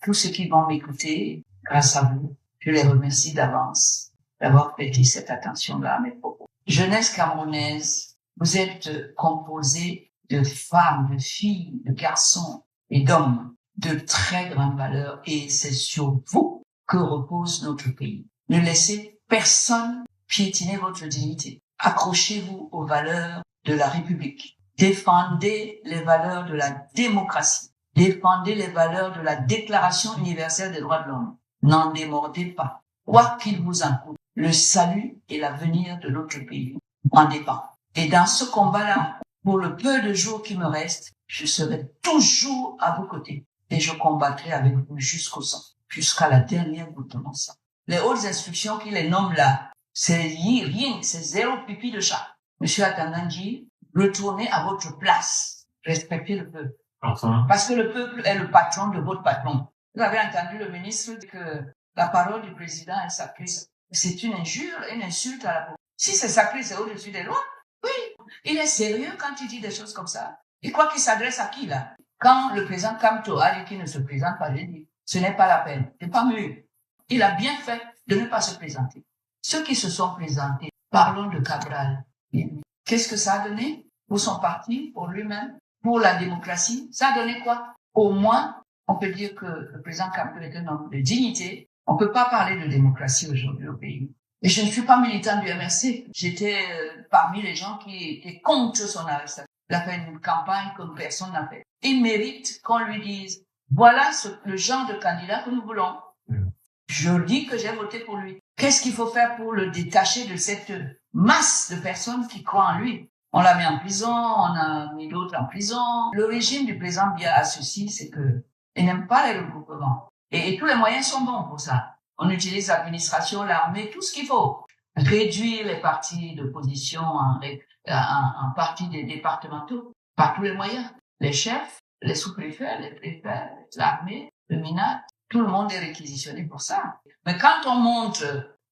tous ceux qui vont m'écouter, grâce à vous, je les remercie d'avance d'avoir prêté cette attention-là à mes propos. Jeunesse camerounaise, vous êtes composée de femmes, de filles, de garçons et d'hommes de très grande valeur et c'est sur vous que repose notre pays. Ne laissez personne piétiner votre dignité. Accrochez-vous aux valeurs de la République. Défendez les valeurs de la démocratie. Défendez les valeurs de la Déclaration universelle des droits de l'homme. N'en démordez pas. Quoi qu'il vous en coûte, le salut et l'avenir de notre pays en dépend. Et dans ce combat-là, pour le peu de jours qui me restent, je serai toujours à vos côtés. Et je combattrai avec vous jusqu'au sang, jusqu'à la dernière goutte de mon sang. Les hautes instructions qui les nomment là, c'est rien, c'est zéro pipi de chat. Monsieur Atandandji, retournez à votre place. Respectez le peuple. Enfin. Parce que le peuple est le patron de votre patron. Vous avez entendu le ministre dire que la parole du président est sacrée. C'est une injure, une insulte à la population. Si c'est sacré, c'est au-dessus des lois. Oui. Il est sérieux quand il dit des choses comme ça. Il croit qu'il s'adresse à qui, là? Quand le président Kamto a dit qu'il ne se présente pas, j'ai dit, ce n'est pas la peine. C'est pas mieux. Il a bien fait de ne pas se présenter. Ceux qui se sont présentés, parlons de Cabral. Qu'est-ce que ça a donné pour son parti, pour lui-même, pour la démocratie? Ça a donné quoi? Au moins, on peut dire que le président Kamto est un homme de dignité. On peut pas parler de démocratie aujourd'hui au pays. Et je ne suis pas militant du MRC. J'étais parmi les gens qui étaient contre son arrestation. Il a fait une campagne que personne n'a fait. Il mérite qu'on lui dise, voilà le genre de candidat que nous voulons. Je dis que j'ai voté pour lui. Qu'est-ce qu'il faut faire pour le détacher de cette masse de personnes qui croient en lui? On l'a mis en prison, on a mis d'autres en prison. Le régime du président Biya a ceci, c'est que il n'aime pas les regroupements. Et tous les moyens sont bons pour ça. On utilise l'administration, l'armée, tout ce qu'il faut. Réduire les partis d'opposition en partis départementaux par tous les moyens. Les chefs, les sous-préfets, les préfets, l'armée, le MINAT, tout le monde est réquisitionné pour ça. Mais quand on monte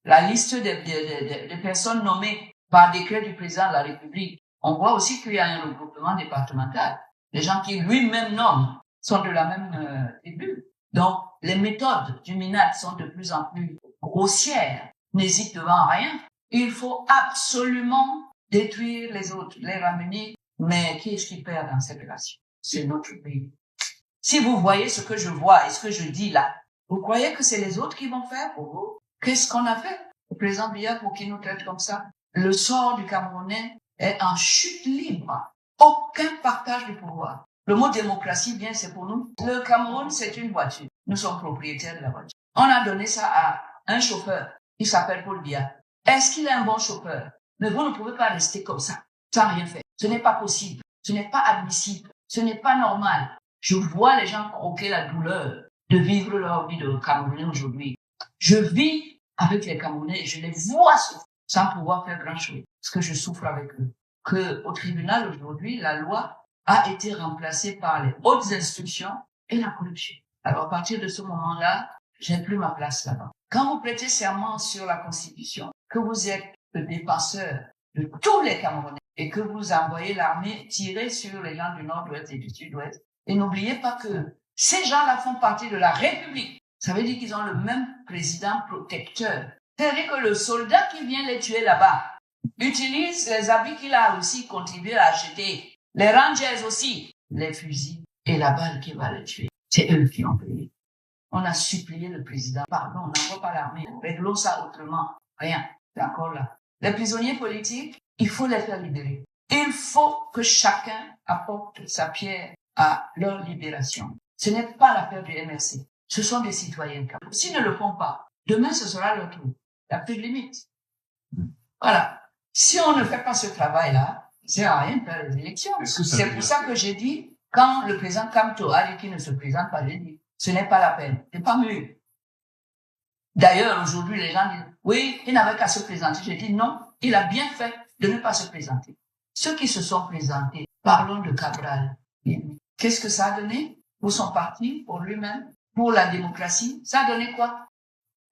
la liste des personnes nommées par décret du président de la République, on voit aussi qu'il y a un regroupement départemental. Les gens qui lui-même nomment sont de la même tribu. Donc, les méthodes du MINAT sont de plus en plus grossières. N'hésite devant rien. Il faut absolument détruire les autres, les ramener. Mais qui est-ce qui perd dans cette relation? C'est notre pays. Si vous voyez ce que je vois et ce que je dis là, vous croyez que c'est les autres qui vont faire pour vous? Qu'est-ce qu'on a fait? Le président Biya pour qu'il nous traite comme ça. Le sort du Camerounais est en chute libre. Aucun partage du pouvoir. Le mot démocratie, bien, c'est pour nous. Le Cameroun, c'est une voiture. Nous sommes propriétaires de la voiture. On a donné ça à un chauffeur. Il s'appelle Paul Biya. Est-ce qu'il est un bon chauffeur? Mais vous ne pouvez pas rester comme ça, sans rien faire. Ce n'est pas possible. Ce n'est pas admissible. Ce n'est pas normal. Je vois les gens croquer la douleur de vivre leur vie de Camerounais aujourd'hui. Je vis avec les Camerounais et je les vois souffrir sans pouvoir faire grand-chose. Parce que je souffre avec eux. Que au tribunal aujourd'hui, la loi a été remplacée par les hautes instructions et la corruption. Alors à partir de ce moment-là, j'ai plus ma place là-bas. Quand vous prêtez serment sur la Constitution, que vous êtes le défenseur de tous les Camerounais et que vous envoyez l'armée tirer sur les gens du nord-ouest et du sud-ouest, et n'oubliez pas que ces gens-là font partie de la République. Ça veut dire qu'ils ont le même président protecteur. C'est-à-dire que le soldat qui vient les tuer là-bas utilise les habits qu'il a aussi contribué à acheter. Les Rangers aussi. Les fusils et la balle qui va les tuer. C'est eux qui ont payé. On a supplié le président. Pardon, on n'envoie pas l'armée. Réglons ça autrement. Rien. C'est encore là. Les prisonniers politiques, il faut les faire libérer. Il faut que chacun apporte sa pierre à leur libération. Ce n'est pas l'affaire du MRC. Ce sont des citoyens. S'ils ne le font pas, demain ce sera leur tour. Il n'y a plus de limite. Voilà. Si on ne fait pas ce travail-là, ça sert à rien de faire les élections. C'est pour ça que j'ai dit, quand le président Kamto a dit qu'il ne se présente pas, j'ai dit, ce n'est pas la peine. C'est pas mieux. D'ailleurs, aujourd'hui, les gens disent, oui, il n'avait qu'à se présenter. J'ai dit non, il a bien fait de ne pas se présenter. Ceux qui se sont présentés, parlons de Cabral. Qu'est-ce que ça a donné pour son parti, pour lui-même, pour la démocratie? Ça a donné quoi?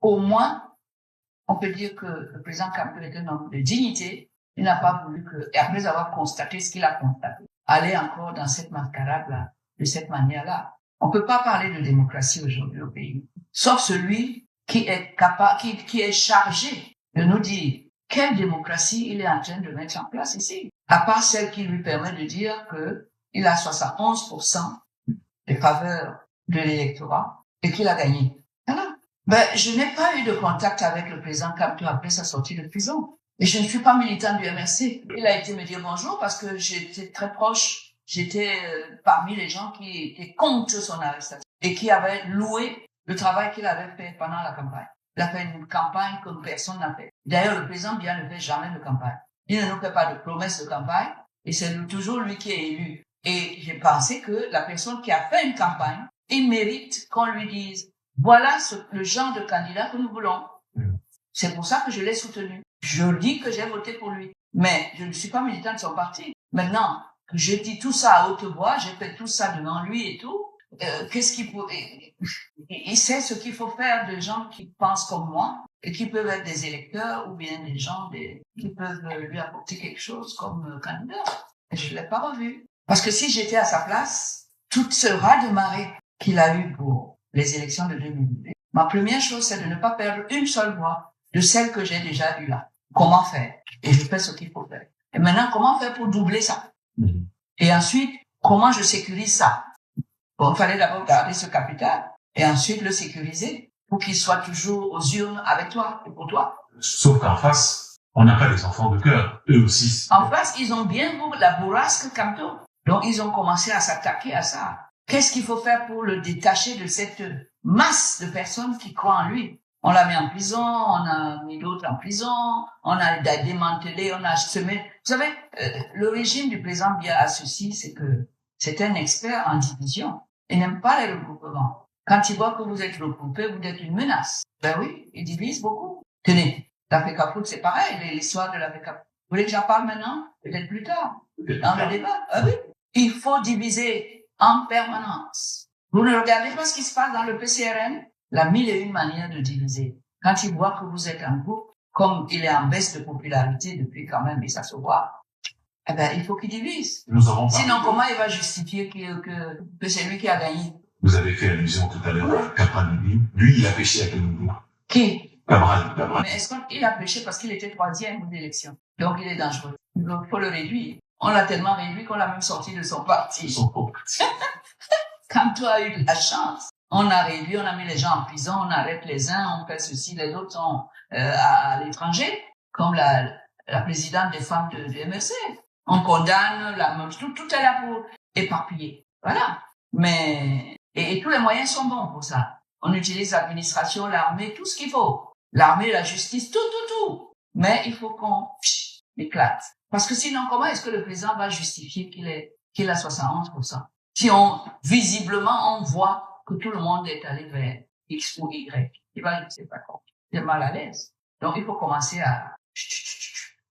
Au moins, on peut dire que le président Kamto est un homme de dignité. Il n'a pas voulu que, et après avoir constaté ce qu'il a constaté, aller encore dans cette mascarade-là, de cette manière-là. On peut pas parler de démocratie aujourd'hui au pays, sauf celui qui est capable, qui est chargé de nous dire quelle démocratie il est en train de mettre en place ici. À part celle qui lui permet de dire que il a 71% des faveurs de l'électorat et qu'il a gagné. Voilà. Ben, je n'ai pas eu de contact avec le président Kamto après sa sortie de prison. Et je ne suis pas militant du MRC. Il a été me dire bonjour parce que j'étais très proche. J'étais parmi les gens qui étaient contre son arrestation et qui avaient loué le travail qu'il avait fait pendant la campagne. Il a fait une campagne que personne n'a fait. D'ailleurs, le président Biya ne fait jamais de campagne. Il ne nous fait pas de promesses de campagne et c'est toujours lui qui est élu. Et j'ai pensé que la personne qui a fait une campagne, il mérite qu'on lui dise voilà le genre de candidat que nous voulons. C'est pour ça que je l'ai soutenu. Je dis que j'ai voté pour lui. Mais je ne suis pas militant de son parti. Maintenant, que j'ai dit tout ça à haute voix, j'ai fait tout ça devant lui et tout, qu'est-ce qu'il faut... Il sait ce qu'il faut faire de gens qui pensent comme moi et qui peuvent être des électeurs ou bien des gens qui peuvent lui apporter quelque chose comme candidat. Et je ne l'ai pas revu. Parce que si j'étais à sa place, tout ce raz-de-marée qu'il a eu pour les élections de 2008, ma première chose, c'est de ne pas perdre une seule voix de celle que j'ai déjà eue là. Comment faire? Et je fais ce qu'il faut faire. Et maintenant, comment faire pour doubler ça? Et ensuite, comment je sécurise ça? Bon, il fallait d'abord garder ce capital et ensuite le sécuriser pour qu'il soit toujours aux urnes avec toi et pour toi. Sauf qu'en face, on n'a pas des enfants de cœur. Eux aussi. En face, ils ont bien la bourrasque Kamto. Donc, ils ont commencé à s'attaquer à ça. Qu'est-ce qu'il faut faire pour le détacher de cette masse de personnes qui croient en lui? On l'a mis en prison, on a mis d'autres en prison, on a démantelé, on a semé. Vous savez, le régime du président Biya a ceci, c'est que c'est un expert en division. Il n'aime pas les regroupements. Quand il voit que vous êtes regroupés, vous êtes une menace. Ben oui, il divise beaucoup. Tenez, la FECAFOOT, c'est pareil, l'histoire de la FECAFOOT. Vous voulez que j'en parle maintenant? Peut-être plus tard, dans le débat. Ah oui, il faut diviser en permanence. Vous ne regardez pas ce qui se passe dans le PCRM? La 1001 manière de diviser. Quand il voit que vous êtes un groupe, comme il est en baisse de popularité depuis quand même, et ça se voit, eh ben, il faut qu'il divise. Sinon, comment il va justifier que c'est lui qui a gagné? Vous avez fait allusion tout à l'heure à Cabral. Lui, il a pêché à quel niveau? Qui? Cabral. Mais est-ce qu'il a pêché parce qu'il était 3e aux élections? Donc, il est dangereux. Donc, il faut le réduire. On l'a tellement réduit qu'on l'a même sorti de son parti. Quand tu as eu de la chance, on a réduit, on a mis les gens en prison, on arrête les uns, on fait ceci, les autres sont à l'étranger, comme la présidente des femmes de MRC. On condamne tout est là pour éparpiller. Voilà. Mais et tous les moyens sont bons pour ça. On utilise l'administration, l'armée, tout ce qu'il faut. L'armée, la justice, tout. Mais il faut qu'on éclate. Parce que sinon, comment est-ce que le président va justifier qu'il a 71%? Si visiblement, on voit que tout le monde est allé vers X ou Y. C'est pas quoi. Il est mal à l'aise. Donc, il faut commencer à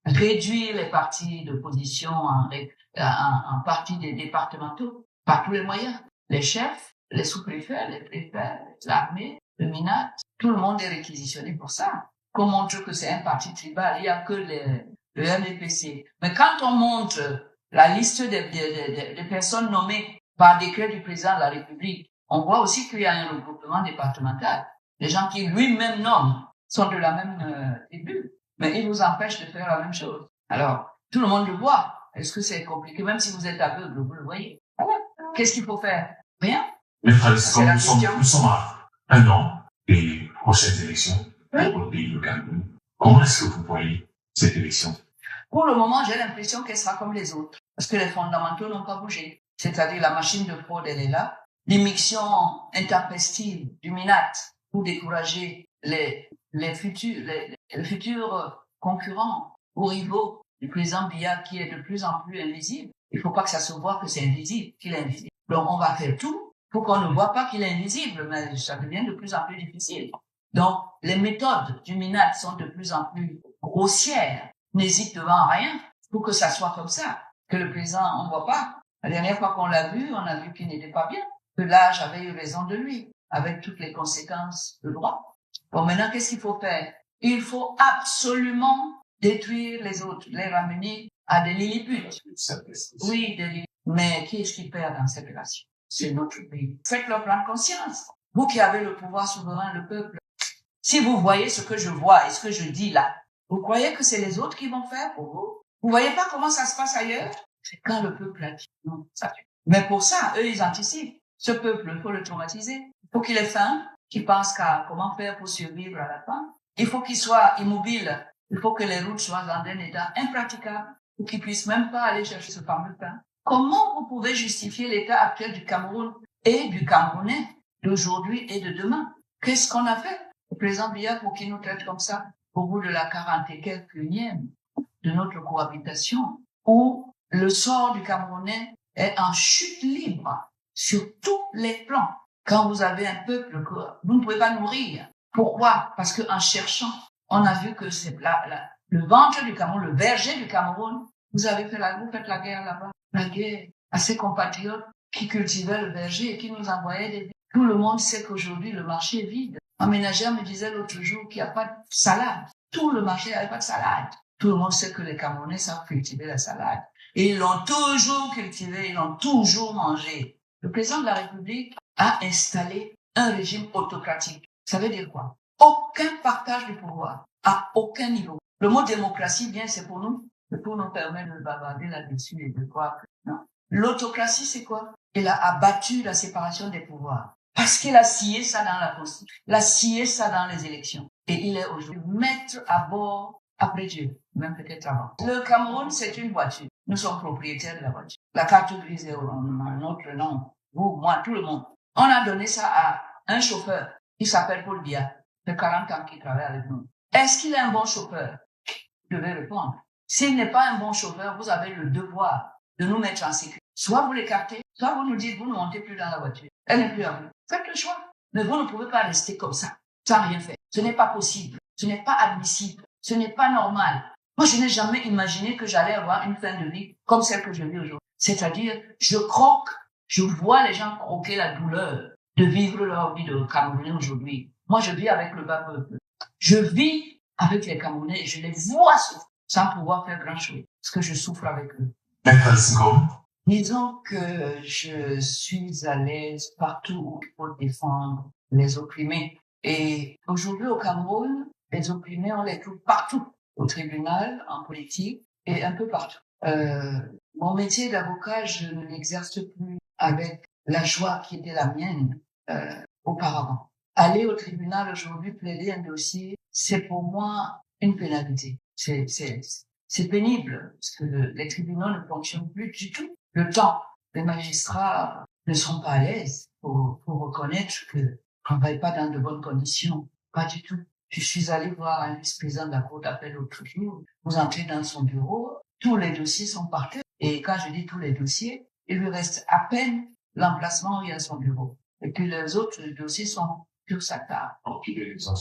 réduire les partis d'opposition en partis des départementaux par tous les moyens. Les chefs, les sous-préfets, les préfets, l'armée, le MINAT, tout le monde est réquisitionné pour ça. Qu'on montre que c'est un parti tribal, il n'y a que le MDPC. Mais quand on montre la liste des personnes nommées par décret du président de la République, on voit aussi qu'il y a un regroupement départemental. Les gens qui lui-même nomment sont de la même tribu, mais ils vous empêchent de faire la même chose. Alors, tout le monde le voit. Est-ce que c'est compliqué? Même si vous êtes aveugle, vous le voyez. Qu'est-ce qu'il faut faire? Rien. Mais frère, nous sommes à un an des prochaines élections pour le pays de Cameroun. Comment est-ce que vous voyez cette élection? Pour le moment, j'ai l'impression qu'elle sera comme les autres, parce que les fondamentaux n'ont pas bougé. C'est-à-dire la machine de fraude, elle est là. L'immixtion intempestive du MINAT pour décourager les futurs concurrents ou rivaux du président Biya qui est de plus en plus invisible. Il faut pas que ça se voit que c'est invisible, qu'il est invisible. Donc on va faire tout pour qu'on ne voit pas qu'il est invisible, mais ça devient de plus en plus difficile. Donc les méthodes du MINAT sont de plus en plus grossières, n'hésite devant rien pour que ça soit comme ça, que le président on voit pas. La dernière fois qu'on l'a vu, on a vu qu'il n'était pas bien, que l'âge avait eu raison de lui, avec toutes les conséquences de droit. Bon, maintenant, qu'est-ce qu'il faut faire? Il faut absolument détruire les autres, les ramener à des lilliputes. Oui, mais qui est-ce qui perd dans cette relation? c'est notre pays. Faites-leur prendre conscience. Vous qui avez le pouvoir souverain, le peuple, si vous voyez ce que je vois et ce que je dis là, vous croyez que c'est les autres qui vont faire pour vous? Vous voyez pas comment ça se passe ailleurs? C'est quand le peuple a dit non, ça tue. Mais pour ça, eux, ils anticipent. Ce peuple, il faut le traumatiser. Il faut qu'il ait faim, qu'il pense qu'à comment faire pour survivre à la faim. Il faut qu'il soit immobile. Il faut que les routes soient dans un état impraticable pour qu'ils puissent même pas aller chercher ce fameux pain. Comment vous pouvez justifier l'état actuel du Cameroun et du Camerounais d'aujourd'hui et de demain? Qu'est-ce qu'on a fait? Le président Biya pour qu'il nous traite comme ça au bout de la 40 et quelques unième de notre cohabitation, où le sort du Camerounais est en chute libre sur tous les plans. Quand vous avez un peuple que vous ne pouvez pas nourrir. Pourquoi? Parce que en cherchant, on a vu que c'est le ventre du Cameroun, le verger du Cameroun, vous faites la guerre là-bas. La guerre à ses compatriotes qui cultivaient le verger et qui nous envoyaient des... Tout le monde sait qu'aujourd'hui, le marché est vide. Un ménagère me disait l'autre jour qu'il n'y a pas de salade. Tout le marché n'avait pas de salade. Tout le monde sait que les Camerounais savent cultiver la salade. Et ils l'ont toujours cultivé, ils l'ont toujours mangé. Le président de la République a installé un régime autocratique. Ça veut dire quoi? Aucun partage du pouvoir, à aucun niveau. Le mot démocratie, bien, c'est pour nous permettre de bavarder là-dessus et de croire que non. L'autocratie, c'est quoi? Il a abattu la séparation des pouvoirs. Parce qu'il a scié ça dans la Constitution. Il a scié ça dans les élections. Et il est aujourd'hui maître à bord après Dieu, même peut-être avant. Le Cameroun, c'est une voiture. Nous sommes propriétaires de la voiture. La carte grise est en notre nom. Vous, moi, tout le monde. On a donné ça à un chauffeur qui s'appelle Paul Biya, de 40 ans qui travaille avec nous. Est-ce qu'il est un bon chauffeur? Je vais répondre. S'il n'est pas un bon chauffeur, vous avez le devoir de nous mettre en sécurité. Soit vous l'écartez, soit vous nous dites, vous ne montez plus dans la voiture. Elle n'est plus à vous. Faites le choix. Mais vous ne pouvez pas rester comme ça, sans rien faire. Ce n'est pas possible. Ce n'est pas admissible. Ce n'est pas normal. Moi, je n'ai jamais imaginé que j'allais avoir une fin de vie comme celle que je vis aujourd'hui. C'est-à-dire, je croque, je vois les gens croquer la douleur de vivre leur vie de Camerounais aujourd'hui. Moi, je vis avec le bas peuple. Je vis avec les Camerounais et je les vois souffrir sans pouvoir faire grand-chose. Parce que je souffre avec eux. Disons que je suis à l'aise partout où il faut défendre les opprimés. Et aujourd'hui au Cameroun, les opprimés, on les trouve partout. Au tribunal, en politique et un peu partout. Mon métier d'avocat, je ne l'exerce plus avec la joie qui était la mienne auparavant. Aller au tribunal aujourd'hui, plaider un dossier, c'est pour moi une pénalité. C'est pénible parce que les tribunaux ne fonctionnent plus du tout. Le temps, les magistrats ne sont pas à l'aise pour reconnaître que ne travaillent pas dans de bonnes conditions. Pas du tout. Je suis allé voir un vice-président de la cour d'appel l'autre jour. Vous entrez dans son bureau, tous les dossiers sont par terre. Et quand je dis tous les dossiers, il lui reste à peine l'emplacement où il y a son bureau. Et puis les autres dossiers sont sur sa table.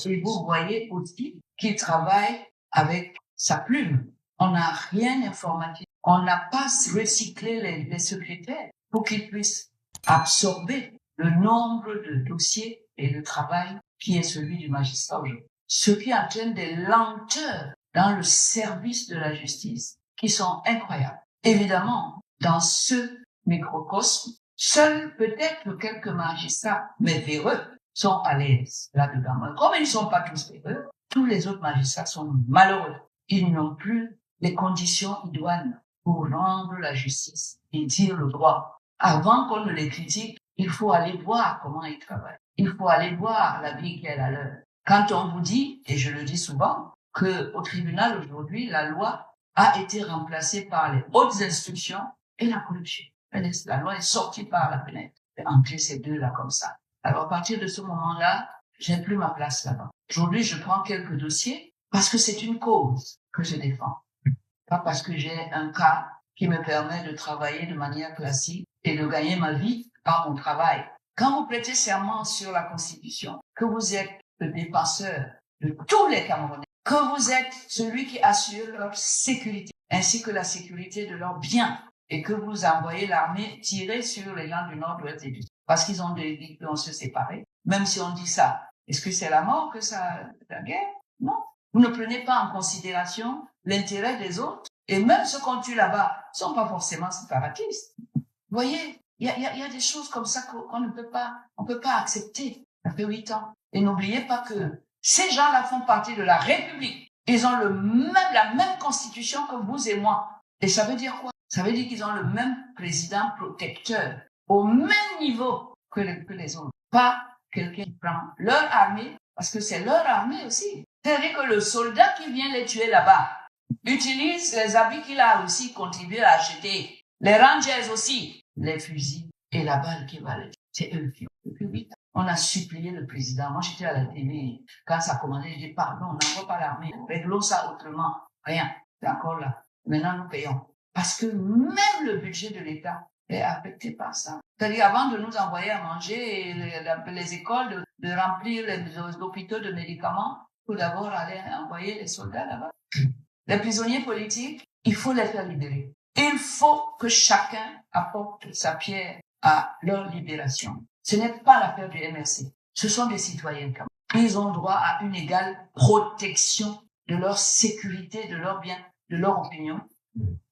Et vous voyez aussi qu'il travaille avec sa plume. On n'a rien informatique. On n'a pas recyclé les secrétaires pour qu'ils puissent absorber le nombre de dossiers et le travail qui est celui du magistrat aujourd'hui. Ce qui entraîne des lenteurs dans le service de la justice qui sont incroyables. Évidemment, dans ce microcosme, seuls peut-être quelques magistrats, mais véreux, sont à l'aise là-dedans. Comme ils ne sont pas tous véreux, tous les autres magistrats sont malheureux. Ils n'ont plus les conditions idoines pour rendre la justice et dire le droit. Avant qu'on ne les critique, il faut aller voir comment ils travaillent. Il faut aller voir la vie qui est la leur. Quand on vous dit, et je le dis souvent, que au tribunal aujourd'hui, la loi a été remplacée par les hautes instructions et la corruption. La loi est sortie par la fenêtre. Entre ces deux-là comme ça. Alors à partir de ce moment-là, j'ai plus ma place là-bas. Aujourd'hui, je prends quelques dossiers parce que c'est une cause que je défends. Pas parce que j'ai un cas qui me permet de travailler de manière classique et de gagner ma vie par mon travail. Quand vous prêtez serment sur la Constitution, que vous êtes le défenseur de tous les Camerounais, que vous êtes celui qui assure leur sécurité, ainsi que la sécurité de leurs biens, et que vous envoyez l'armée tirer sur les gens du Nord-Ouest et du Sud, parce qu'ils ont dit qu'on se séparer, même si on dit ça, est-ce que c'est la mort que ça, la guerre? Non. Vous ne prenez pas en considération l'intérêt des autres, et même ceux qu'on tue là-bas sont pas forcément séparatistes. Vous voyez, Il y a des choses comme ça qu'on ne peut pas, on peut pas accepter. Ça fait 8 ans. Et n'oubliez pas que ces gens-là font partie de la République. Ils ont la même constitution que vous et moi. Et ça veut dire quoi? Ça veut dire qu'ils ont le même président protecteur, au même niveau que les autres. Pas quelqu'un qui prend leur armée, parce que c'est leur armée aussi. C'est-à-dire que le soldat qui vient les tuer là-bas utilise les habits qu'il a aussi contribué à acheter. Les Rangers aussi. Les fusils et la balle qui va les tuer. C'est eux qui ont. Depuis 8 ans. On a supplié le président. Moi, j'étais à la télé. Quand ça a commencé, j'ai dit, pardon, on n'envoie pas l'armée. Réglons ça autrement. Rien. C'est encore là. Maintenant, nous payons. Parce que même le budget de l'État est affecté par ça. C'est-à-dire, avant de nous envoyer à manger, les écoles, de remplir les hôpitaux de médicaments, il faut d'abord aller envoyer les soldats là-bas. Les prisonniers politiques, il faut les faire libérer. Il faut que chacun apporte sa pierre à leur libération. Ce n'est pas l'affaire du MRC. Ce sont des citoyens quand même. Ils ont droit à une égale protection de leur sécurité, de leur bien, de leur opinion.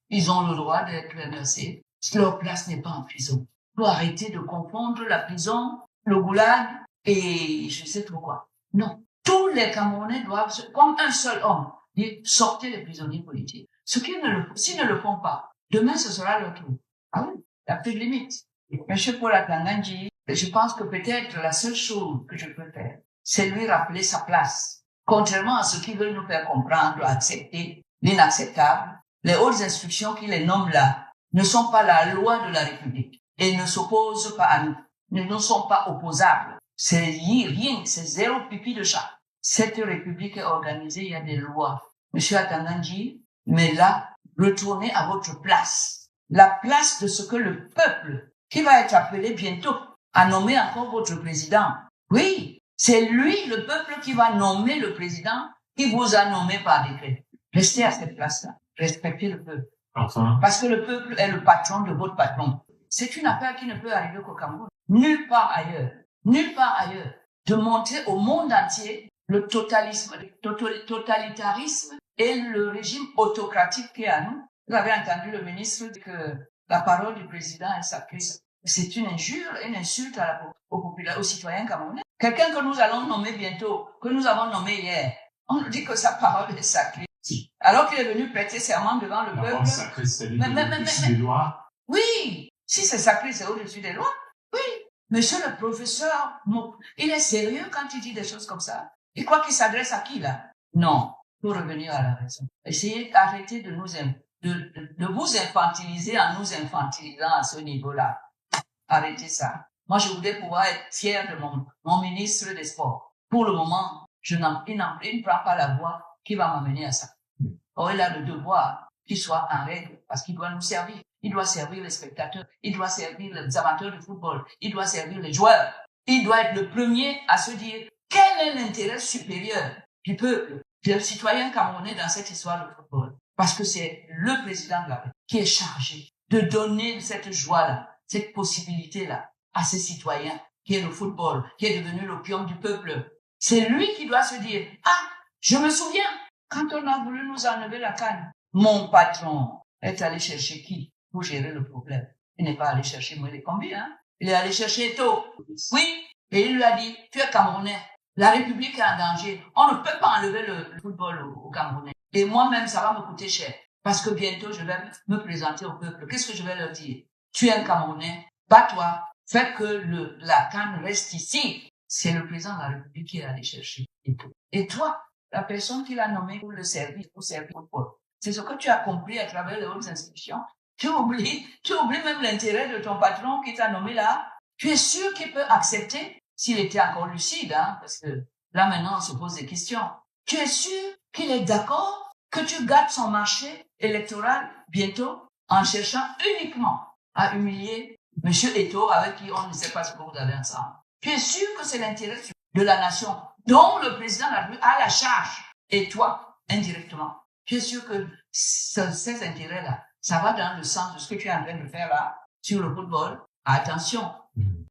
Ils ont le droit d'être MRC. Leur place n'est pas en prison. Il faut arrêter de confondre la prison, le goulag et je sais trop quoi. Non. Tous les Camerounais doivent, comme un seul homme, dire sortez les prisonniers politiques. S'ils ne le font pas, demain ce sera leur tour. Ah oui, il n'y a plus de limite. Monsieur Paul Atangandji, je pense que peut-être la seule chose que je peux faire, c'est lui rappeler sa place. Contrairement à ceux qui veulent nous faire comprendre, accepter l'inacceptable, les hautes instructions qui les nomment là ne sont pas la loi de la République et ne s'opposent pas à nous, ne sont pas opposables. C'est rien, c'est zéro pipi de chat. Cette République est organisée, il y a des lois. Monsieur Atangandji, mais là, retournez à votre place. La place de ce que le peuple, qui va être appelé bientôt, a nommé encore votre président. Oui, c'est lui, le peuple, qui va nommer le président, qui vous a nommé par décret. Restez à cette place-là. Respectez le peuple. Enfin. Parce que le peuple est le patron de votre patron. C'est une affaire qui ne peut arriver qu'au Cameroun. Nulle part ailleurs. Nulle part ailleurs. De montrer au monde entier le totalitarisme et le régime autocratique qui est à nous. Vous avez entendu le ministre dire que la parole du président est sacrée. C'est une injure, une insulte aux citoyens camerounais. Quelqu'un que nous allons nommer bientôt, que nous avons nommé hier, on nous dit que sa parole est sacrée. Alors qu'il est venu prêter serment devant le peuple. Sacré, c'est au-dessus des lois. Oui, si c'est sacré, c'est au-dessus des lois. Oui, monsieur le professeur, il est sérieux quand il dit des choses comme ça. Il croit qu'il s'adresse à qui là? Non, pour revenir à la raison. Essayez d'arrêter de vous infantiliser en nous infantilisant à ce niveau-là. Arrêtez ça. Moi, je voudrais pouvoir être fier de mon ministre des Sports. Pour le moment, il ne prend pas la voie qui va m'amener à ça. Or, il a le devoir qu'il soit en règle parce qu'il doit nous servir. Il doit servir les spectateurs. Il doit servir les amateurs de football. Il doit servir les joueurs. Il doit être le premier à se dire quel est l'intérêt supérieur du peuple, des citoyens camerounais dans cette histoire de football. Parce que c'est le président de la République qui est chargé de donner cette joie-là, cette possibilité-là à ses citoyens, qui est le football, qui est devenu l'opium du peuple. C'est lui qui doit se dire, ah, je me souviens, quand on a voulu nous enlever la CAN, mon patron est allé chercher qui pour gérer le problème? Il n'est pas allé chercher Moïse Kombi, hein? Il est allé chercher Eto'o. Oui. Et il lui a dit, tu es Camerounais. La République est en danger. On ne peut pas enlever le football au Camerounais. Et moi-même, ça va me coûter cher. Parce que bientôt, je vais me présenter au peuple. Qu'est-ce que je vais leur dire? Tu es un Camerounais. Bats-toi. Fais que la CAN reste ici. C'est le président de la République qui est allé chercher Eto'o. Et toi, la personne qui l'a nommé pour le service, pour servir au peuple. C'est ce que tu as compris à travers les hautes institutions. Tu oublies même l'intérêt de ton patron qui t'a nommé là. Tu es sûr qu'il peut accepter, s'il était encore lucide, hein, parce que là maintenant on se pose des questions. Tu es sûr qu'il est d'accord que tu gardes son marché électoral bientôt en cherchant uniquement à humilier Monsieur Eto'o avec qui on ne sait pas ce que vous avez ensemble. Tu es sûr que c'est l'intérêt de la nation dont le président de la République a la charge et toi, indirectement. Tu es sûr que ces intérêts-là, ça va dans le sens de ce que tu es en train de faire là, sur le football. Attention,